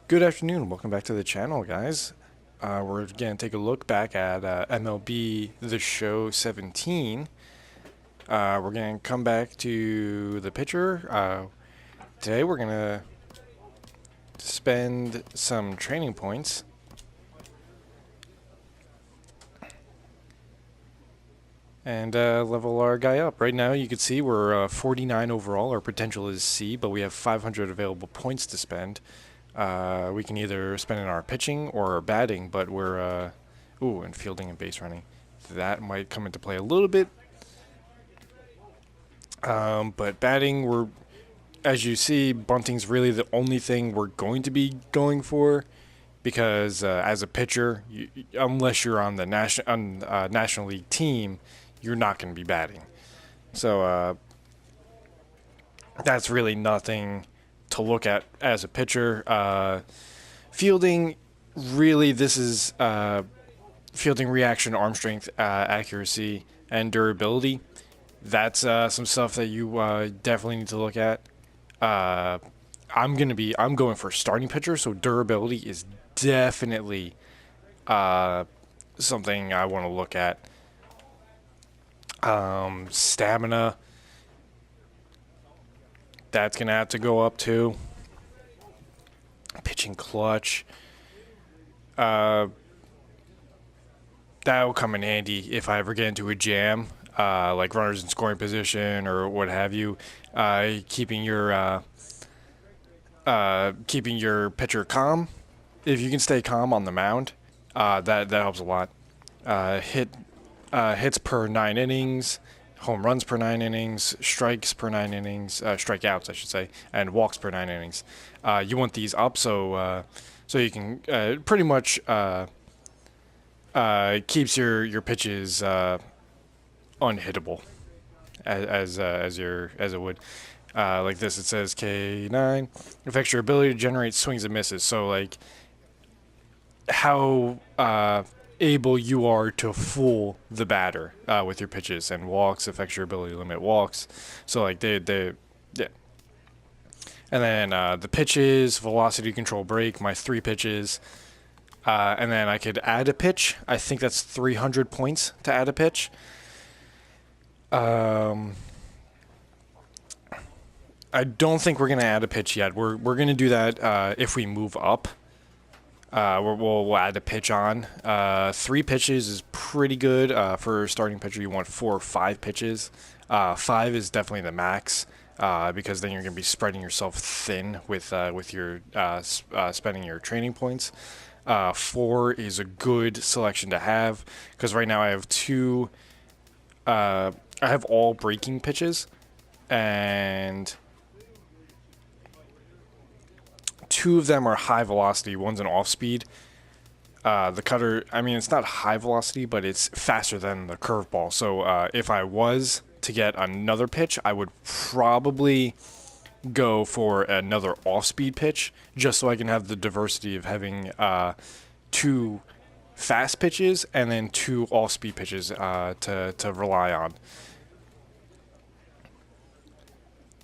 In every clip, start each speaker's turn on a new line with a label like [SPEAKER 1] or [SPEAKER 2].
[SPEAKER 1] Good afternoon. Welcome back to the channel, guys. We're going to take a look back at MLB The Show 17. We're going to come back to the pitcher. Today we're going to spend some training points. And level our guy up. Right now you can see we're 49 overall. Our potential is C, but we have 500 available points to spend. We can either spend in our pitching or our batting, but we're, and fielding and base running. That might come into play a little bit. But batting, as you see, bunting's really the only thing we're going to be going for, because as a pitcher, unless you're on the National League team, you're not going to be batting. So that's really nothing to look at as a pitcher. Fielding, really, this is fielding reaction, arm strength, accuracy, and durability. That's some stuff that you definitely need to look at. I'm going for starting pitcher, so durability is definitely something I want to look at. Stamina, that's gonna have to go up too. Pitching clutch, that'll come in handy if I ever get into a jam, like runners in scoring position or what have you. Keeping your pitcher calm. If you can stay calm on the mound, that helps a lot. Hits per 9 innings, home runs per 9 innings, strikes per 9 innings, strikeouts I should say, and walks per 9 innings. You want these up so you can pretty much keeps your pitches unhittable as it would. Like this, it says K9 affects your ability to generate swings and misses. So like how able you are to fool the batter with your pitches, and walks affects your ability to limit walks. So like they yeah. And then the pitches, velocity control break, my 3 pitches. And then I could add a pitch. I think that's 300 points to add a pitch. I don't think we're going to add a pitch yet. We're going to do that if we move up. We'll add a pitch on. 3 pitches is pretty good for a starting pitcher. You want 4 or 5 pitches. 5 is definitely the max, because then you're going to be spreading yourself thin with your spending your training points. 4 is a good selection to have, because right now I have 2. I have all breaking pitches, and 2 of them are high velocity. One's an off speed. The cutter, I mean, it's not high velocity, but it's faster than the curveball. So if I was to get another pitch, I would probably go for another off speed pitch, just so I can have the diversity of having 2 fast pitches and then 2 off speed pitches to rely on.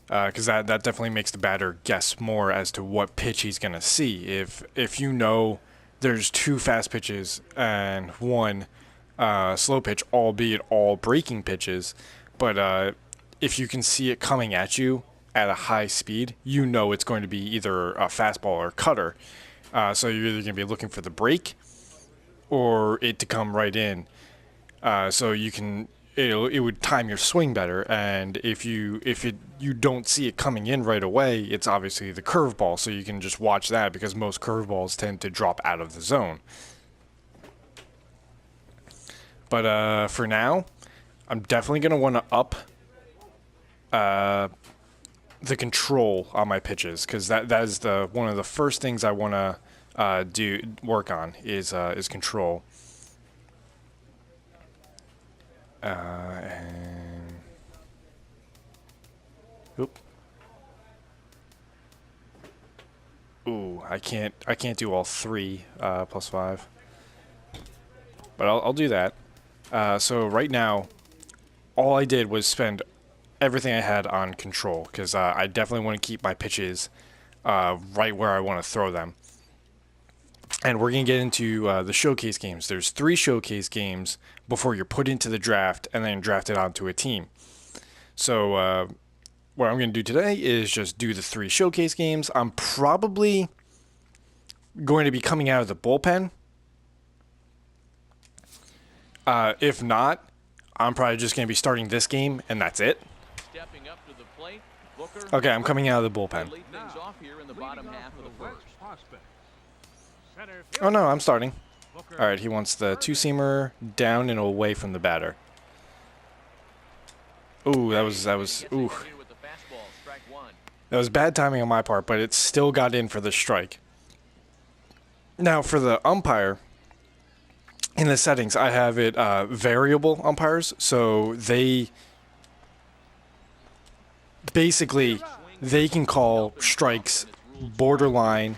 [SPEAKER 1] Because that definitely makes the batter guess more as to what pitch he's going to see. If you know there's 2 fast pitches and 1 slow pitch, albeit all breaking pitches, but if you can see it coming at you at a high speed, you know it's going to be either a fastball or a cutter. So you're either going to be looking for the break or it to come right in. So you can... It would time your swing better, and if you don't see it coming in right away, it's obviously the curveball, so you can just watch that, because most curveballs tend to drop out of the zone. But for now, I'm definitely going to want to up the control on my pitches, because that is one of the first things I want to work on is control. And oop. Ooh, I can't do all 3 plus 5, but I'll do that. So right now, all I did was spend everything I had on control, because I definitely want to keep my pitches right where I want to throw them. And we're going to get into the showcase games. There's 3 showcase games before you're put into the draft and then drafted onto a team. So what I'm going to do today is just do the 3 showcase games. I'm probably going to be coming out of the bullpen. If not, I'm probably just going to be starting this game, and that's it. Okay, I'm coming out of the bullpen. Oh no, I'm starting. Alright, he wants the 2-seamer down and away from the batter. Ooh, that was ooh. That was bad timing on my part, but it still got in for the strike. Now, for the umpire, in the settings, I have it variable umpires, so they basically they can call strikes borderline,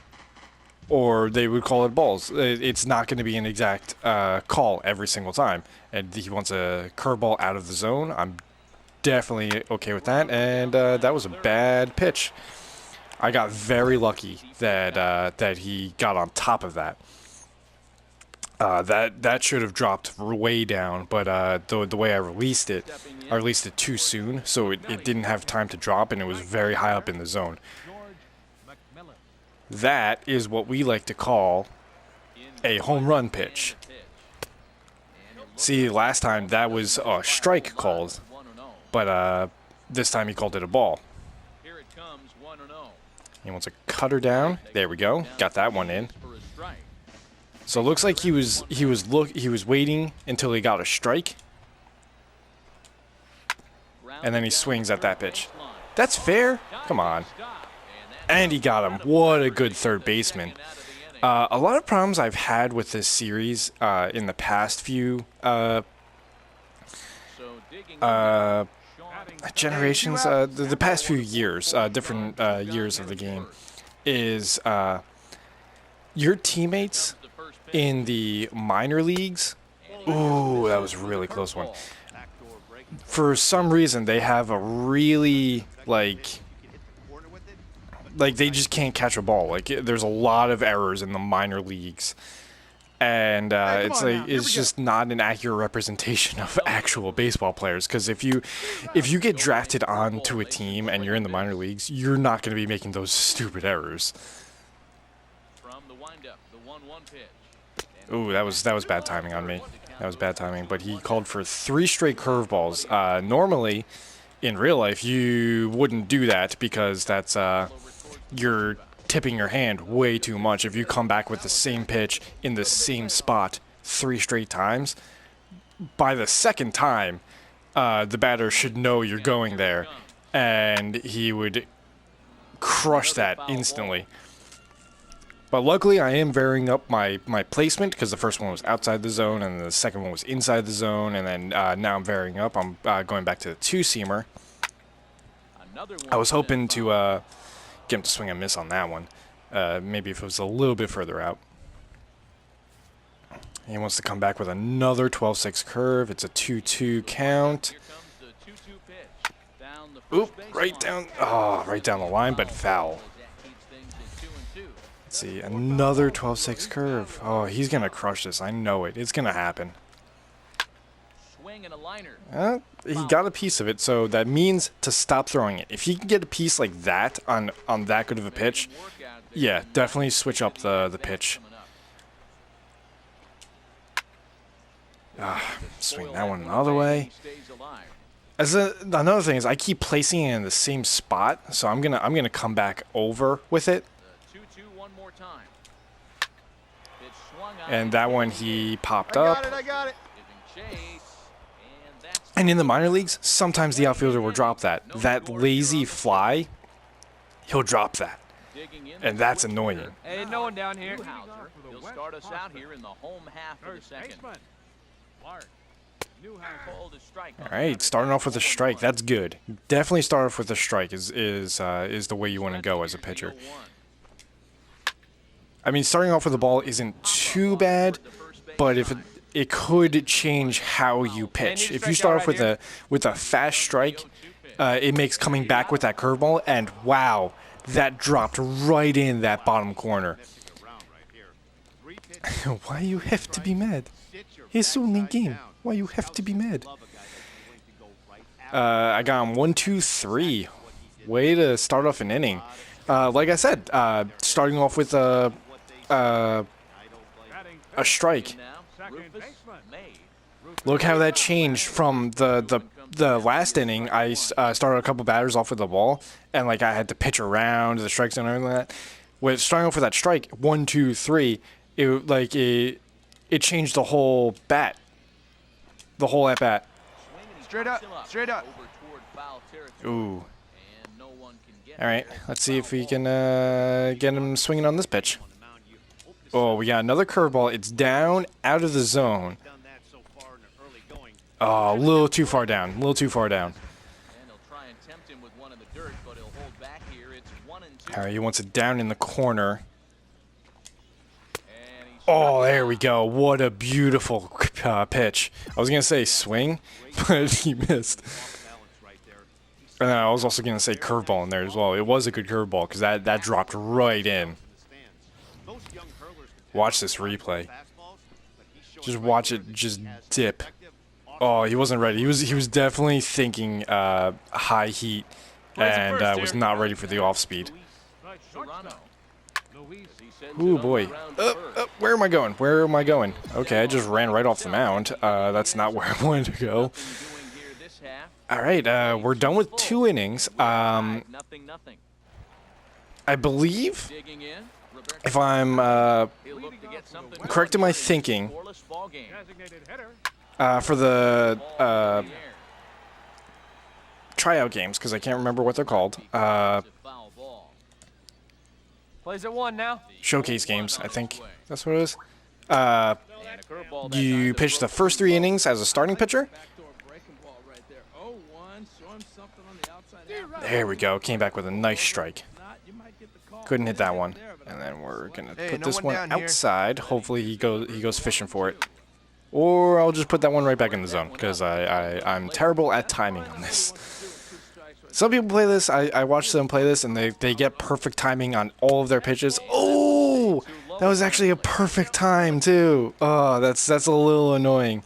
[SPEAKER 1] or they would call it balls. It's not going to be an exact call every single time. And he wants a curveball out of the zone. I'm definitely okay with that, and that was a bad pitch. I got very lucky that that he got on top of that. That should have dropped way down, but the way I released it too soon, so it didn't have time to drop, and it was very high up in the zone. That is what we like to call a home run pitch. See, last time that was a strike called, but this time he called it a ball. He wants a cutter down. There we go. Got that one in. So it looks like he was waiting until he got a strike, and then he swings at that pitch. That's fair. Come on. And he got him. What a good third baseman. A lot of problems I've had with this series in the past few generations, the past few years, different years of the game, is your teammates in the minor leagues. Ooh, that was a really close one. For some reason, they have a really, like they just can't catch a ball. Like, there's a lot of errors in the minor leagues, and it's just not an accurate representation of actual baseball players. Because if you get drafted onto a team and you're in the minor leagues, you're not going to be making those stupid errors. Ooh, that was bad timing on me. That was bad timing. But he called for 3 straight curveballs. Normally, in real life, you wouldn't do that because that's you're tipping your hand way too much. If you come back with the same pitch in the same spot 3 straight times, by the second time, the batter should know you're going there, and he would crush that instantly. But luckily, I am varying up my placement, because the first one was outside the zone, and the second one was inside the zone, and then now I'm varying up. I'm going back to the 2-seamer. I was hoping to get him to swing and miss on that one. Maybe if it was a little bit further out. He wants to come back with another 12-6 curve. It's a 2-2 count. Oop, right down the line, but foul. Let's see, another 12-6 curve. Oh, he's going to crush this. I know it. It's going to happen. He got a piece of it, so that means to stop throwing it. If he can get a piece like that on that good of a pitch, yeah, definitely switch up the pitch. Swing that one the other way. Another thing is I keep placing it in the same spot, so I'm gonna come back over with it. And that one he popped up.
[SPEAKER 2] I got it.
[SPEAKER 1] And in the minor leagues, sometimes the outfielder will drop that. That lazy fly, he'll drop that. And that's annoying.
[SPEAKER 2] Hey, no one down here.
[SPEAKER 3] He'll start us out here in the home half of the second.
[SPEAKER 1] All right, starting off with a strike. That's good. Definitely start off with a strike is the way you want to go as a pitcher. I mean, starting off with the ball isn't too bad, but if it could change how you pitch. If you start off with a fast strike, it makes coming back with that curveball, and wow, that dropped right in that bottom corner. Why you have to be mad? It's only a game. Why you have to be mad? I got him 1, 2, 3. Way to start off an inning. Like I said, starting off with a strike. Look how that changed from the last inning. I started a couple batters off with the ball, and like I had to pitch around the strikes and everything like that. With starting off with that strike, 1, 2, 3, it changed the whole bat, the whole at bat.
[SPEAKER 2] Straight up, straight up.
[SPEAKER 1] Ooh. All right, let's see if we can get him swinging on this pitch. Oh, we got another curveball. It's down, out of the zone. Oh, a little too far down. A little too far down. All right, he wants it down in the corner. Oh, there we go. What a beautiful pitch. I was going to say swing, but he missed. And then I was also going to say curveball in there as well. It was a good curveball because that dropped right in. Watch this replay. Just watch it just dip. Oh, he wasn't ready. He was definitely thinking high heat and was not ready for the off speed. Ooh, boy. Where am I going? Where am I going? Okay, I just ran right off the mound. That's not where I wanted to go. All right, we're done with 2 innings. I believe, if I'm correct in my thinking, for the tryout games, because I can't remember what they're called.
[SPEAKER 2] Plays at 1 now.
[SPEAKER 1] Showcase games, I think that's what it is. You pitch the first 3 innings as a starting pitcher. There we go. Came back with a nice strike. Couldn't hit that one. And then we're gonna put this one outside. Hopefully he goes fishing for it. Or I'll just put that one right back in the zone because I'm terrible at timing on this. Some people play this. I watch them play this and they get perfect timing on all of their pitches. Oh, that was actually a perfect time too. Oh, that's a little annoying.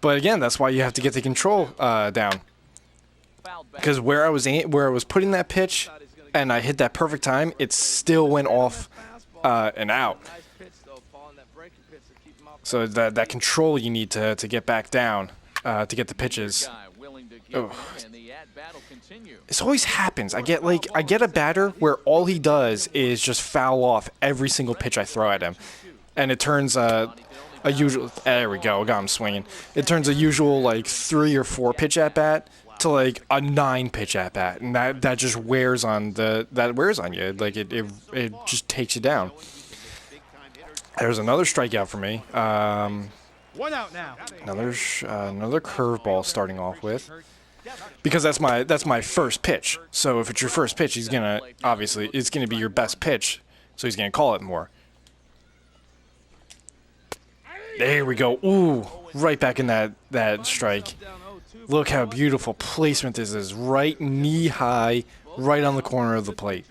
[SPEAKER 1] But again, that's why you have to get the control down. Because where I was putting that pitch, and I hit that perfect time, it still went off and out. So that control you need to get back down to get the pitches. Oh. This always happens. I get a batter where all he does is just foul off every single pitch I throw at him, and it turns a usual. There we go. Got him swinging. It turns a usual like 3 or 4 pitch at bat to like a 9 pitch at bat, and that just wears on you. Like it just takes you down. There's another strikeout for me.
[SPEAKER 2] 1 out now.
[SPEAKER 1] Another curveball starting off with, because that's my first pitch. So if it's your first pitch, it's gonna be your best pitch. So he's gonna call it more. There we go. Ooh, right back in that strike. Look how beautiful placement this is. Right knee high, right on the corner of the plate.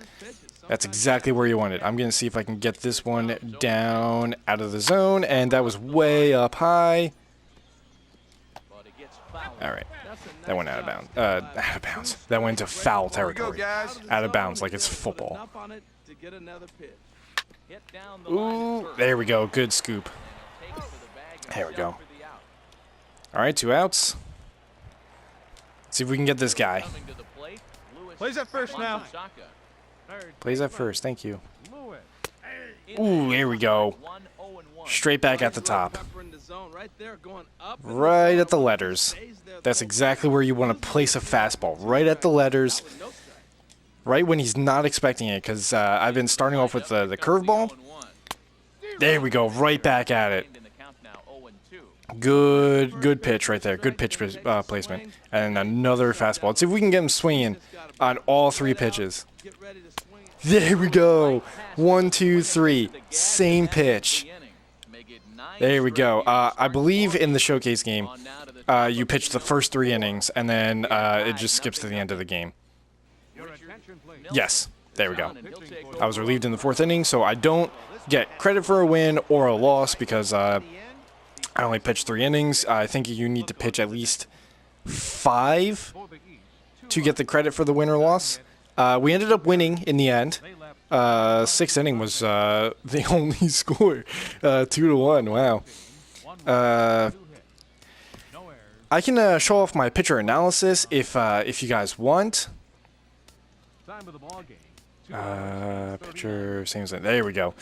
[SPEAKER 1] That's exactly where you want it. I'm going to see if I can get this one down out of the zone, and that was way up high. All right. That went out of bounds. Out of bounds. That went to foul territory. Out of bounds like it's football. Ooh, there we go. Good scoop. There we go. All right, 2 outs. See if we can get this guy.
[SPEAKER 2] Plays at first now.
[SPEAKER 1] Plays at first. Thank you. Ooh, there we go. Straight back at the top. Right at the letters. That's exactly where you want to place a fastball. Right at the letters. Right when he's not expecting it, because I've been starting off with the curveball. There we go. Right back at it. Good pitch right there. Good pitch placement. And another fastball. Let's see if we can get him swinging on all 3 pitches. There we go. 1, 2, 3. Same pitch. There we go. I believe in the showcase game, you pitch the first 3 innings, and then it just skips to the end of the game. Yes. There we go. I was relieved in the 4th inning, so I don't get credit for a win or a loss because I only pitched 3 innings. I think you need to pitch at least 5 to get the credit for the win or loss. We ended up winning in the end. 6th inning was the only score. 2-1. Wow. I can show off my pitcher analysis if you guys want. Pitcher, same thing. There we go.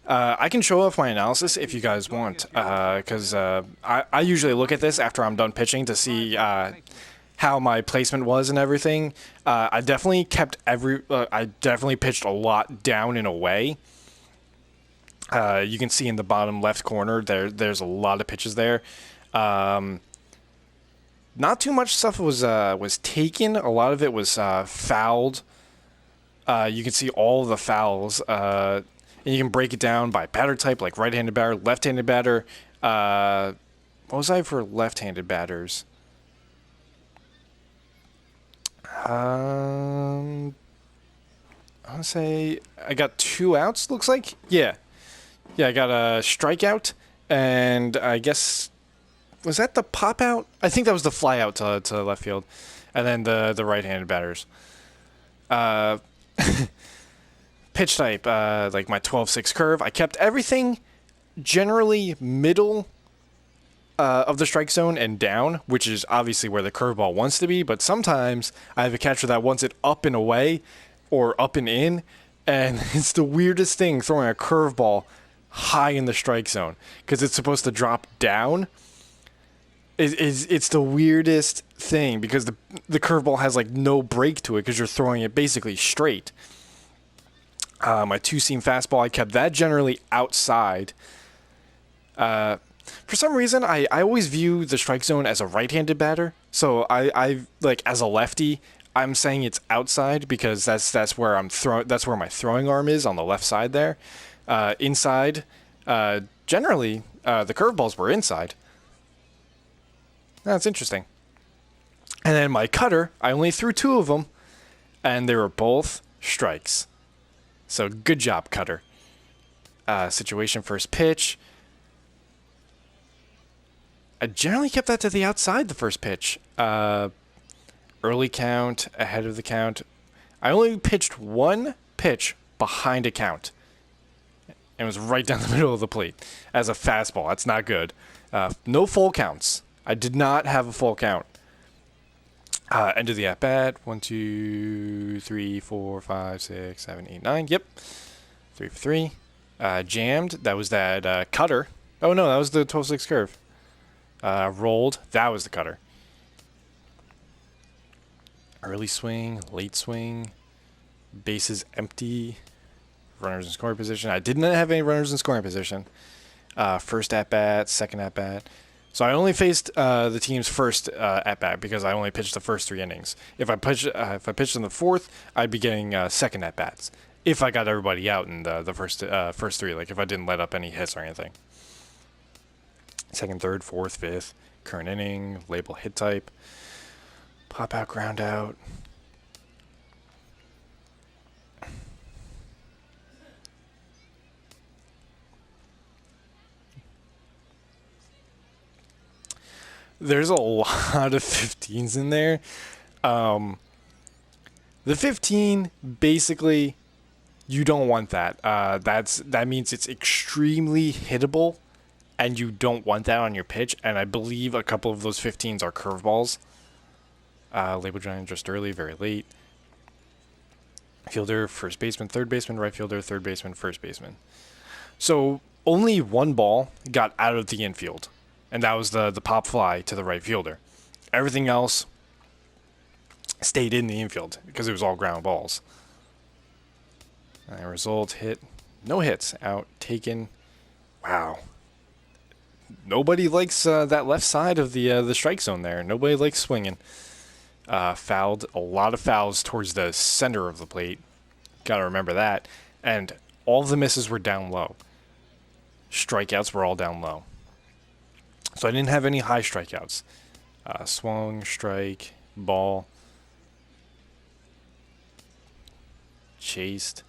[SPEAKER 1] I can show off my analysis if you guys want, because I usually look at this after I'm done pitching to see how my placement was and everything. I definitely kept I definitely pitched a lot down and away. You can see in the bottom left corner there's a lot of pitches there. Not too much stuff was taken. A lot of it was fouled. You can see all the fouls. And you can break it down by batter type, like right-handed batter, left-handed batter. What was I for left-handed batters? I want to say I got 2 outs, looks like. Yeah, I got a strikeout, and I guess, was that the pop out? I think that was the fly out to left field, and then the right-handed batters. Pitch type, like my 12-6 curve. I kept everything generally middle of the strike zone and down, which is obviously where the curveball wants to be, but sometimes I have a catcher that wants it up and away or up and in, and it's the weirdest thing throwing a curveball high in the strike zone because it's supposed to drop down. It's the weirdest thing because the curveball has like no break to it because you're throwing it basically straight. My 2-seam fastball, I kept that generally outside. For some reason, I always view the strike zone as a right-handed batter. So I like as a lefty, I'm saying it's outside because that's where that's where my throwing arm is on the left side there. Inside, generally the curveballs were inside. That's interesting. And then my cutter, I only threw 2 of them, and they were both strikes. So good job, cutter. Situation first pitch. I generally kept that to the outside the first pitch. Early count, ahead of the count. I only pitched 1 pitch behind a count. And it was right down the middle of the plate as a fastball. That's not good. No full counts. I did not have a full count. End of the at-bat. 1, 2, 3, 4, 5, 6, 7, 8, 9. Yep. 3 for 3. Jammed. That was that cutter. Oh, no, that was the 12-6 curve. Rolled. That was the cutter. Early swing. Late swing. Bases empty. Runners in scoring position. I did not have any runners in scoring position. First at-bat. Second at-bat. So I only faced the team's first at-bat because I only pitched the first 3 innings. If I pitched in the 4th, I'd be getting second at-bats. If I got everybody out in the first 3, like if I didn't let up any hits or anything. 2nd, 3rd, 4th, 5th, current inning, label hit type, pop out, ground out. There's a lot of 15s in there. The 15, basically, you don't want that. That means it's extremely hittable, and you don't want that on your pitch. And I believe a couple of those 15s are curveballs. Label giant just early, very late. Fielder, first baseman, third baseman, right fielder, third baseman, first baseman. So only 1 ball got out of the infield. And that was the pop fly to the right fielder. Everything else stayed in the infield because it was all ground balls. Result, hit. No hits. Out, taken. Wow. Nobody likes that left side of the strike zone there. Nobody likes swinging. Fouled. A lot of fouls towards the center of the plate. Got to remember that. And all of the misses were down low. Strikeouts were all down low. So I didn't have any high strikeouts. Swung, strike, ball. Chased.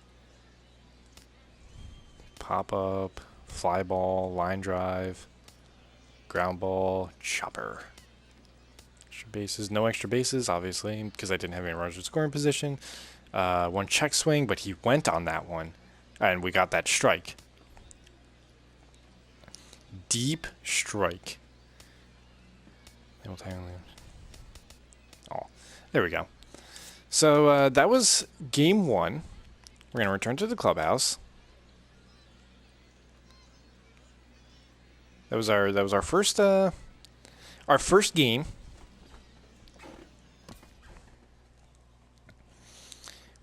[SPEAKER 1] pop up, fly ball, line drive, ground ball, chopper. Extra bases, no extra bases, obviously, because I didn't have any runners in scoring position. One check swing, but he went on that one, and we got that strike. Deep strike. Oh, there we go. So that was game 1. We're gonna return to the clubhouse. That was our first game.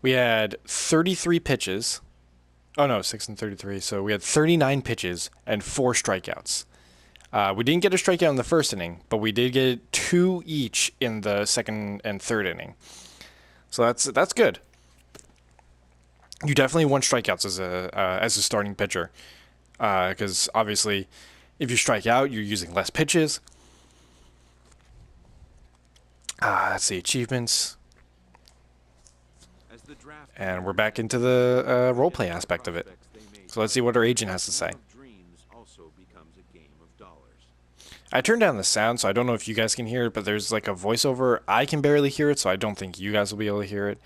[SPEAKER 1] We had 33 pitches. Oh no, 6 and 33. So we had 39 pitches and 4 strikeouts. We didn't get a strikeout in the first inning, but we did get 2 each in the second and third inning. So that's good. You definitely want strikeouts as a starting pitcher, because obviously, if you strike out, you're using less pitches. Let's see, achievements. And we're back into the roleplay aspect of it. So let's see what our agent has to say. I turned down the sound, so I don't know if you guys can hear it, but there's like a voiceover. I can barely hear it, so I don't think you guys will be able to hear it.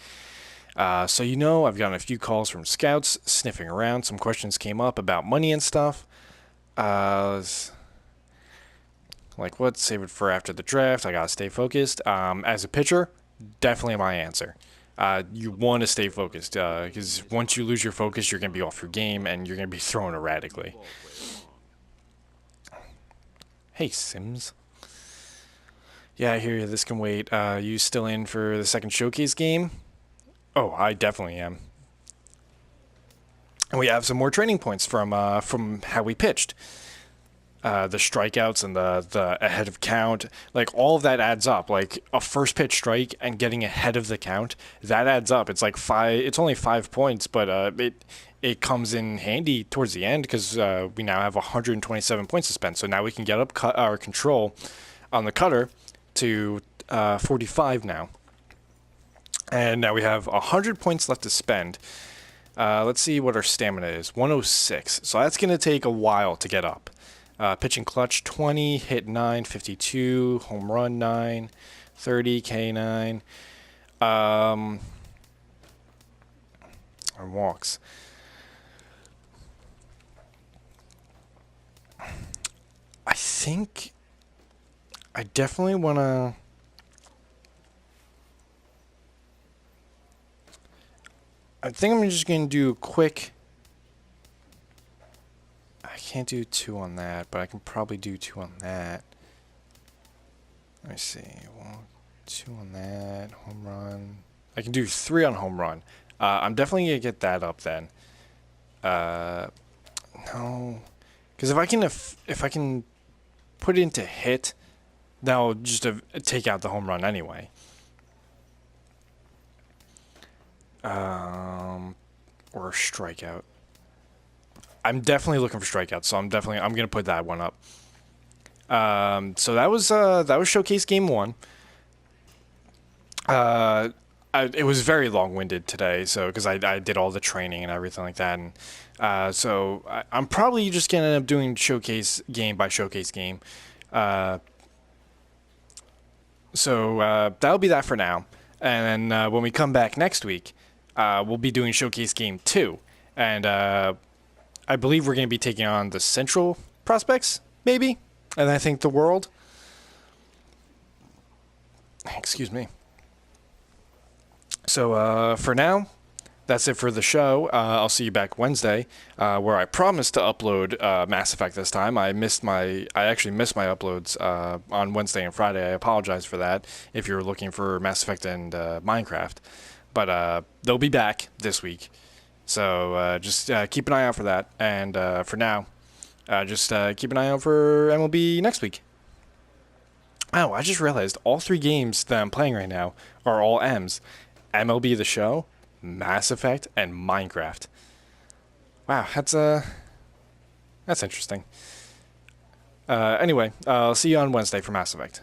[SPEAKER 1] So I've gotten a few calls from scouts sniffing around. Some questions came up about money and stuff. Like, what? Save it for after the draft. I gotta stay focused. As a pitcher, definitely my answer. You want to stay focused, because once you lose your focus, you're going to be off your game, and you're going to be throwing erratically. Hey, Sims. Yeah, I hear you. This can wait. You still in for the second showcase game? Oh, I definitely am. And we have some more training points from how we pitched. The strikeouts and the ahead of count, like all of that adds up. Like a first pitch strike and getting ahead of the count, that adds up. It's like 5. It's only 5 points, but it comes in handy towards the end because we now have 127 points to spend. So now we can get up our control on the cutter to 45 now, and now we have 100 points left to spend. Let's see what our stamina is. 106. So that's gonna take a while to get up. Pitching clutch 20, hit 9, 52, home run 9, 30, K9. And walks. I think I definitely want to. I think I'm just going to do a quick. I can't do 2 on that, but I can probably do 2 on that. Let me see. 1, 2 on that. Home run. I can do 3 on home run. I'm definitely going to get that up then. No. Because if I can put it into hit, that'll just take out the home run anyway. Or strikeout. I'm definitely looking for strikeouts, so I'm gonna put that one up. So that was showcase game 1. It was very long-winded today, so because I did all the training and everything like that, and so I'm probably just gonna end up doing showcase game by showcase game. So that'll be that for now, and then when we come back next week, we'll be doing showcase game 2, and I believe we're going to be taking on the Central prospects, maybe, and I think the World. Excuse me. So for now, that's it for the show. I'll see you back Wednesday, where I promised to upload Mass Effect this time. I actually missed my uploads on Wednesday and Friday. I apologize for that if you're looking for Mass Effect and Minecraft. But they'll be back this week. So just keep an eye out for that. And for now, just keep an eye out for MLB next week. Oh, I just realized all 3 games that I'm playing right now are all M's. MLB The Show, Mass Effect, and Minecraft. Wow, that's interesting. Anyway, I'll see you on Wednesday for Mass Effect.